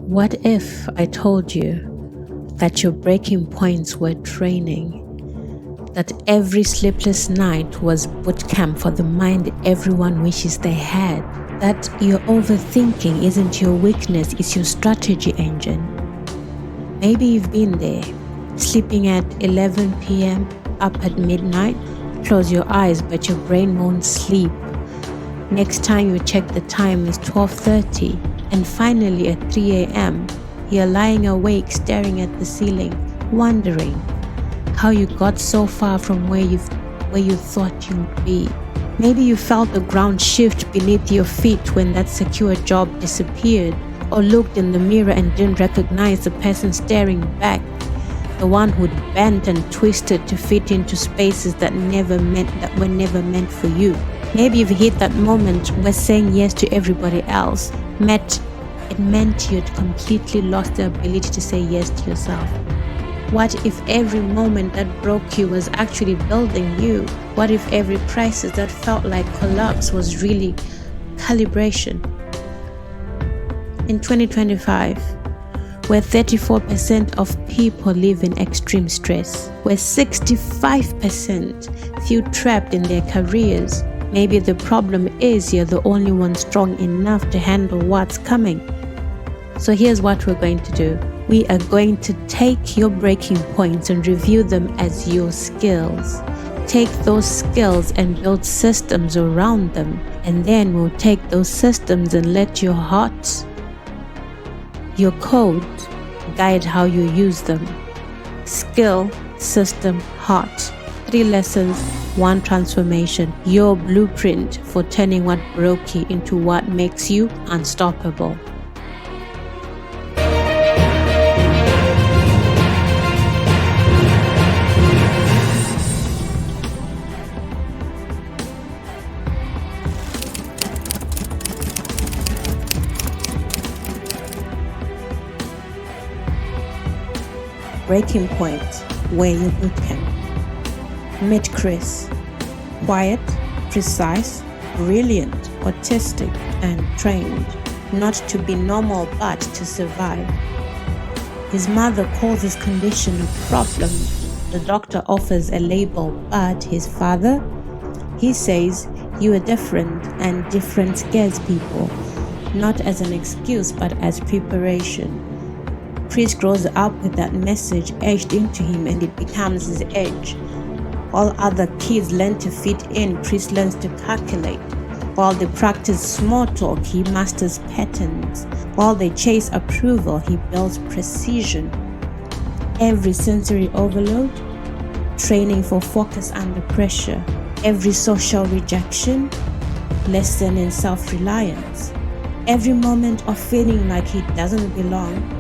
What if I told you that your breaking points were training? That every sleepless night was boot camp for the mind everyone wishes they had? That your overthinking isn't your weakness, it's your strategy engine? Maybe you've been there, sleeping at 11 p.m., up at midnight, close your eyes but your brain won't sleep. Next time you check the time is 12:30, and finally at 3 a.m., you're lying awake staring at the ceiling, wondering how you got so far from where you thought you'd be. Maybe you felt the ground shift beneath your feet when that secure job disappeared, or looked in the mirror and didn't recognize the person staring back, the one who'd bent and twisted to fit into spaces that were never meant for you. Maybe you've hit that moment where saying yes to everybody else meant you'd completely lost the ability to say yes to yourself. What if every moment that broke you was actually building you? What if every crisis that felt like collapse was really calibration? In 2025, where 34% of people live in extreme stress, where 65% feel trapped in their careers, maybe the problem is you're the only one strong enough to handle what's coming. So here's what we're going to do. We are going to take your breaking points and review them as your skills. Take those skills and build systems around them. And then we'll take those systems and let your heart, your code, guide how you use them. Skill, system, heart. 3 lessons, 1 transformation. Your blueprint for turning what broke you into what makes you unstoppable. Breaking point, where you bootcamp. Meet Chris. Quiet, precise, brilliant, autistic, and trained not to be normal but to survive. His mother calls his condition a problem. The doctor offers a label, but his father, he says, you are different, and different scares people, not as an excuse but as preparation. Chris grows up with that message etched into him, and it becomes his edge. While other kids learn to fit in, Chris learns to calculate. While they practice small talk, he masters patterns. While they chase approval, he builds precision. Every sensory overload, training for focus under pressure. Every social rejection, lesson in self-reliance. Every moment of feeling like he doesn't belong,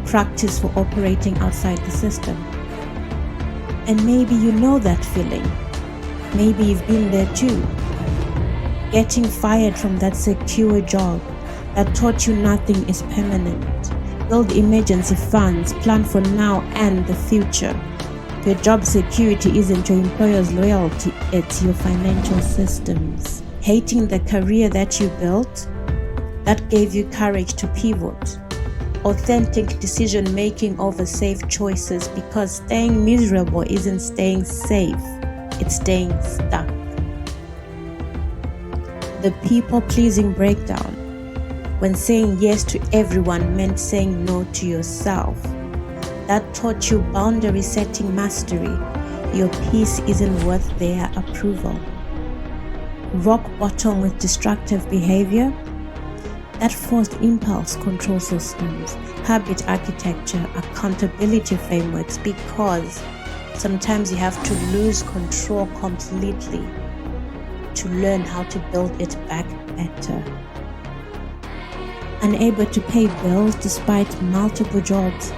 practice for operating outside the system. And maybe you know that feeling. Maybe you've been there too. Getting fired from that secure job that taught you nothing is permanent. Build emergency funds, plan for now and the future. Your job security isn't your employer's loyalty, it's your financial systems. Hating the career that you built, that gave you courage to pivot. Authentic decision making over safe choices, because staying miserable isn't staying safe, it's staying stuck. The people pleasing breakdown, when saying yes to everyone meant saying no to yourself. That taught you boundary setting mastery. Your peace isn't worth their approval. Rock bottom with destructive behavior. That forced impulse control systems, habit architecture, accountability frameworks, because sometimes you have to lose control completely to learn how to build it back better. Unable to pay bills despite multiple jobs.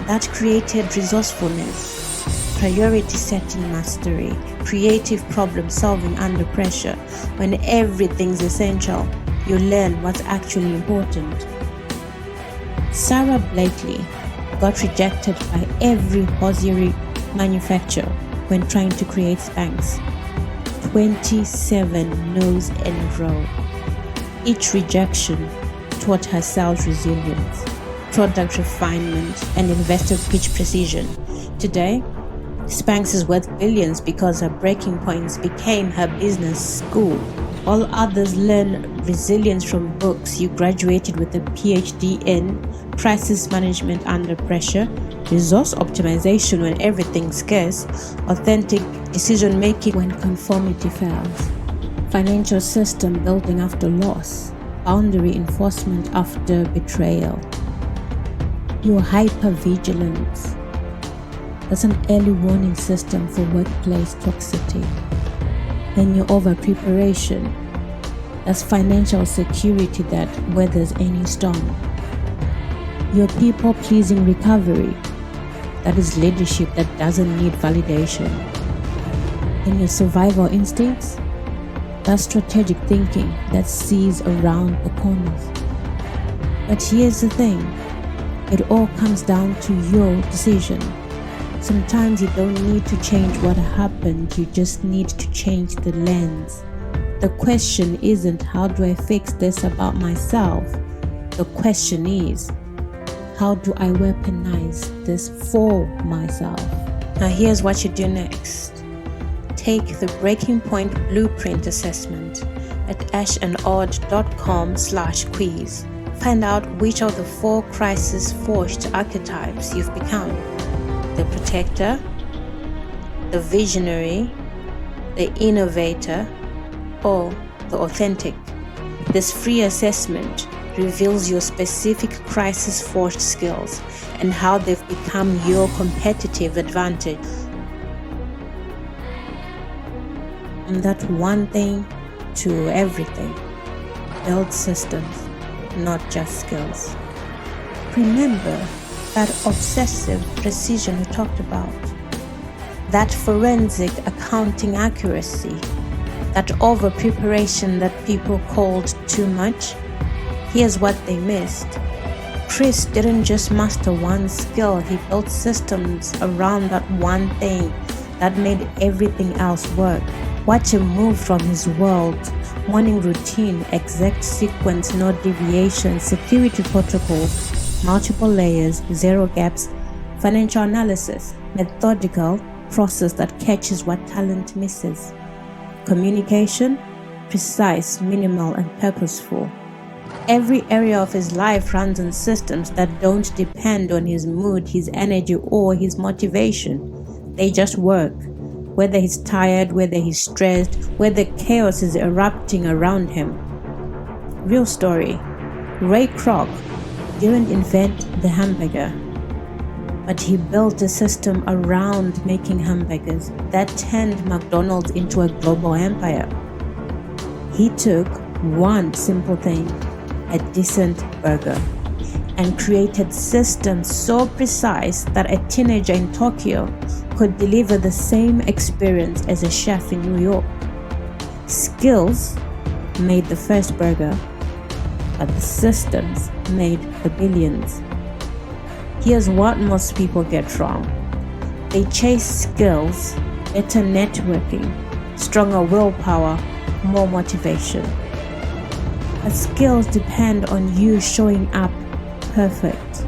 That created resourcefulness, priority setting mastery, creative problem solving under pressure. When everything's essential, you learn what's actually important. Sarah Blakely got rejected by every hosiery manufacturer when trying to create Spanx. 27 no's in a row. Each rejection taught her self-resilience. product refinement, and investor pitch precision. Today, Spanx is worth billions because her breaking points became her business school. All others learn resilience from books. You graduated with a PhD in crisis management under pressure, resource optimization when everything's scarce, authentic decision making when conformity fails, financial system building after loss, boundary enforcement after betrayal. Your hypervigilance. That's an early warning system for workplace toxicity. Then your over-preparation. That's financial security that weathers any storm. Your people-pleasing recovery. That is leadership that doesn't need validation. And your survival instincts. That's strategic thinking that sees around the corners. But here's the thing. It all comes down to your decision. Sometimes you don't need to change what happened, you just need to change the lens. The question isn't, how do I fix this about myself? The question is, how do I weaponize this for myself? Now here's what you do next. Take the Breaking Point Blueprint assessment at ashandodd.com/quiz. Find out which of the 4 crisis-forged archetypes you've become. The protector, the visionary, the innovator, or the authentic. This free assessment reveals your specific crisis-forged skills and how they've become your competitive advantage. From that one thing to everything. Build systems, not just skills. Remember that obsessive precision we talked about, that forensic accounting accuracy, that over-preparation that people called too much. Here's what they missed. Chris didn't just master one skill, he built systems around that one thing that made everything else work. Watch him move from his world, morning routine, exact sequence, no deviations, security protocols, multiple layers, 0 gaps, financial analysis, methodical process that catches what talent misses. Communication, precise, minimal, and purposeful. Every area of his life runs on systems that don't depend on his mood, his energy, or his motivation. They just work. Whether he's tired, whether he's stressed, whether chaos is erupting around him. Real story. Ray Kroc didn't invent the hamburger, but he built a system around making hamburgers that turned McDonald's into a global empire. He took one simple thing, a decent burger, and created systems so precise that a teenager in Tokyo could deliver the same experience as a chef in New York. Skills made the first burger, but the systems made the billions. Here's what most people get wrong. They chase skills, better networking, stronger willpower, more motivation. But skills depend on you showing up perfect.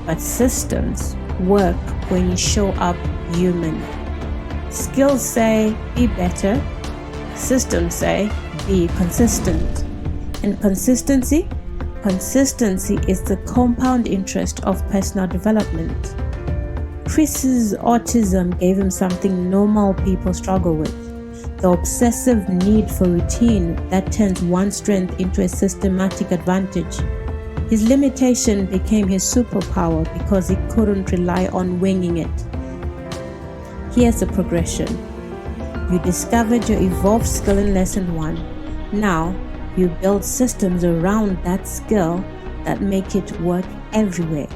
But systems work when you show up human. Skills say be better. Systems say be consistent. And consistency is the compound interest of personal development. Chris's autism gave him something normal people struggle with. The obsessive need for routine that turns one strength into a systematic advantage. His limitation became his superpower because he couldn't rely on winging it. Here's the progression. You discovered your evolved skill in lesson 1. Now, you build systems around that skill that make it work everywhere.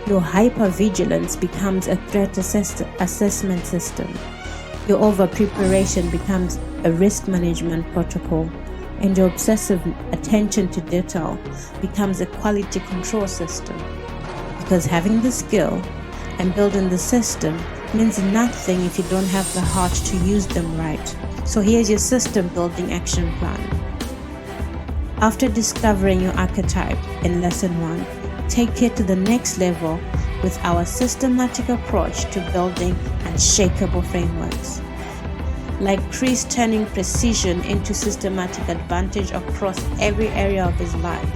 Your hypervigilance becomes a threat assessment system. Your over-preparation becomes a risk management protocol. And your obsessive attention to detail becomes a quality control system. Because having the skill and building the system means nothing if you don't have the heart to use them right. So here's your system building action plan. After discovering your archetype in Lesson 1, take it to the next level with our systematic approach to building unshakable frameworks. Like Chris turning precision into systematic advantage across every area of his life,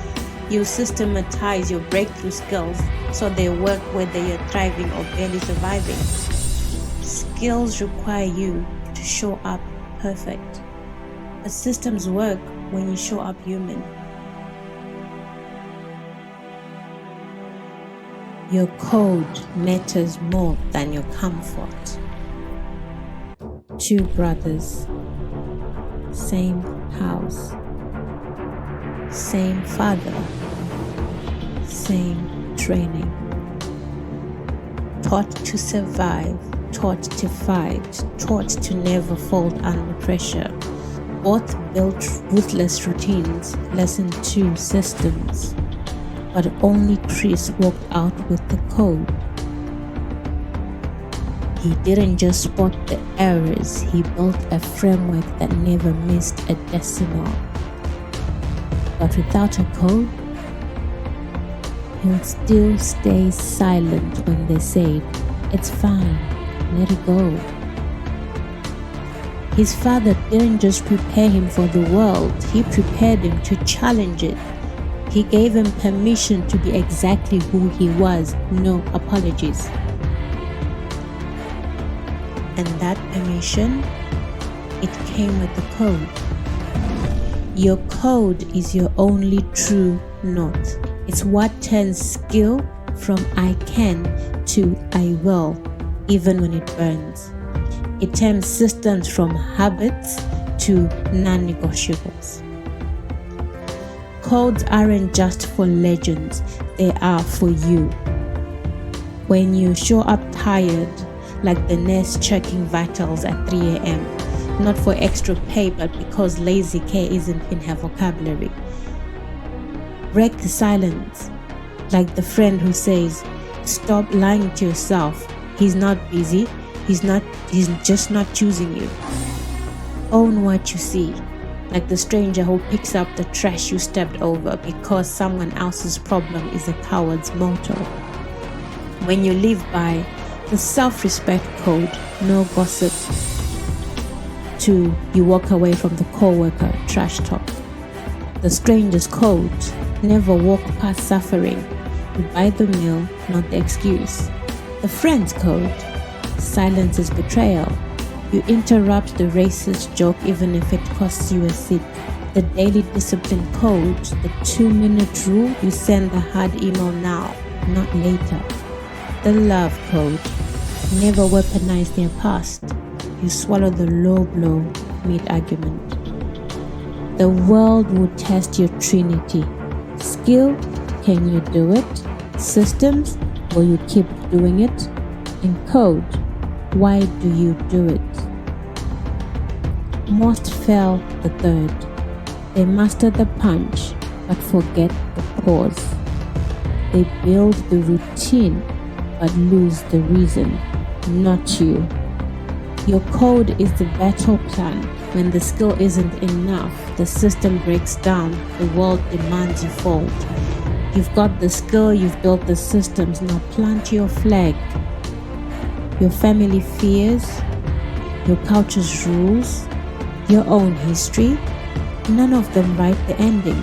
you systematize your breakthrough skills so they work whether you're thriving or barely surviving. Skills require you to show up perfect, but systems work when you show up human. Your code matters more than your comfort. 2 brothers, same house, same father, same training. Taught to survive, taught to fight, taught to never fold under pressure. Both built ruthless routines. Lesson 2, systems. But only Chris walked out with the code. He didn't just spot the errors, he built a framework that never missed a decimal. But without a code, he would still stay silent when they said, "It's fine, let it go." His father didn't just prepare him for the world, he prepared him to challenge it. He gave him permission to be exactly who he was, no apologies. And that permission, it came with the code. Your code is your only true north. It's what turns skill from I can to I will, even when it burns. It turns systems from habits to non-negotiables. Codes aren't just for legends, they are for you. When you show up tired, like the nurse checking vitals at 3 a.m., not for extra pay, but because lazy care isn't in her vocabulary. Break the silence, like the friend who says, "Stop lying to yourself. He's not busy. He's just not choosing you." Own what you see, like the stranger who picks up the trash you stepped over because someone else's problem is a coward's motto. When you live by the self-respect code, no gossip. 2, you walk away from the co-worker trash talk. The stranger's code, never walk past suffering. You buy the meal, not the excuse. The friend's code, silence is betrayal. You interrupt the racist joke even if it costs you a seat. The daily discipline code, the 2-minute rule, you send the hard email now, not later. The love code, never weaponize their past. You swallow the low blow mid-argument. The world will test your trinity. Skill, can you do it? Systems, will you keep doing it? And code, why do you do it? Most fail the third. They master the punch, but forget the pause. They build the routine, but lose the reason, not you. Your code is the battle plan. When the skill isn't enough, the system breaks down, the world demands you fold. You've got the skill, you've built the systems, now plant your flag. Your family fears, your culture's rules, your own history, none of them write the ending.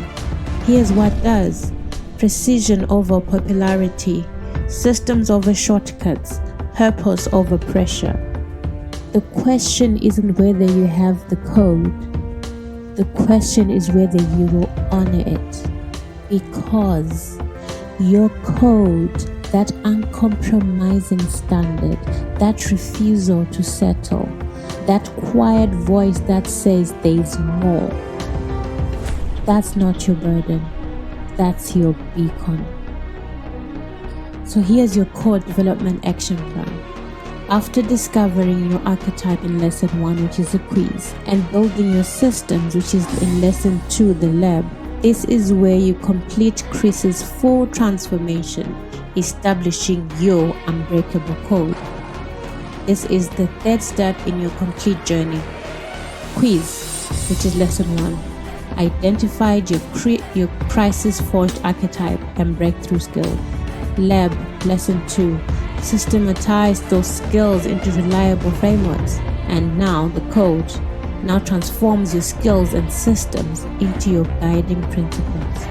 Here's what does: precision over popularity, systems over shortcuts, purpose over pressure. The question isn't whether you have the code. The question is whether you will honor it. Because your code, that uncompromising standard, that refusal to settle, that quiet voice that says there's more, that's not your burden. That's your beacon. So here's your core development action plan. After discovering your archetype in Lesson 1, which is a quiz, and building your systems, which is in Lesson 2, the lab, this is where you complete Chris's full transformation, establishing your Unbreakable Code. This is the third step in your complete journey. Quiz, which is Lesson 1. Identified your crisis-forged archetype and breakthrough skill. Lab Lesson 2. Systematize those skills into reliable frameworks. And now the code now transforms your skills and systems into your guiding principles.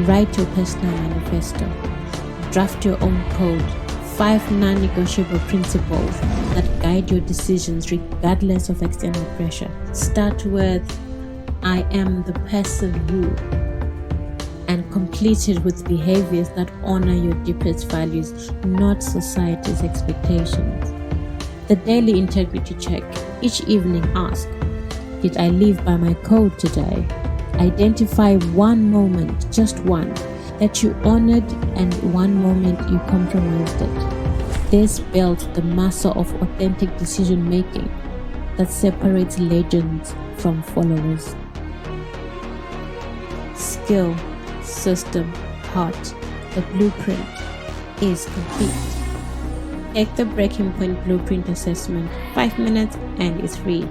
Write your personal manifesto. Draft your own code. 5 non-negotiable principles that guide your decisions regardless of external pressure. Start with I am the person who, and complete it with behaviors that honor your deepest values, not society's expectations. The daily integrity check. Each evening ask, did I live by my code today? Identify one moment, just one, that you honored and one moment you compromised it. This builds the muscle of authentic decision making that separates legends from followers. Skill, system, heart. The blueprint is complete. Take the Breaking Point Blueprint Assessment, 5 minutes, and it's free.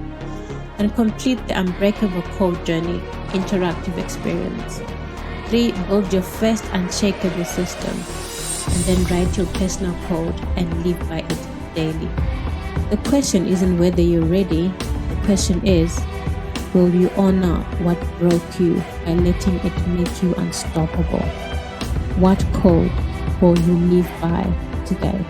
And complete the Unbreakable Code Journey interactive experience. 3. Build your first unshakable system, and then write your personal code and live by it daily. The question isn't whether you're ready, the question is, will you honor what broke you by letting it make you unstoppable? What code will you live by today?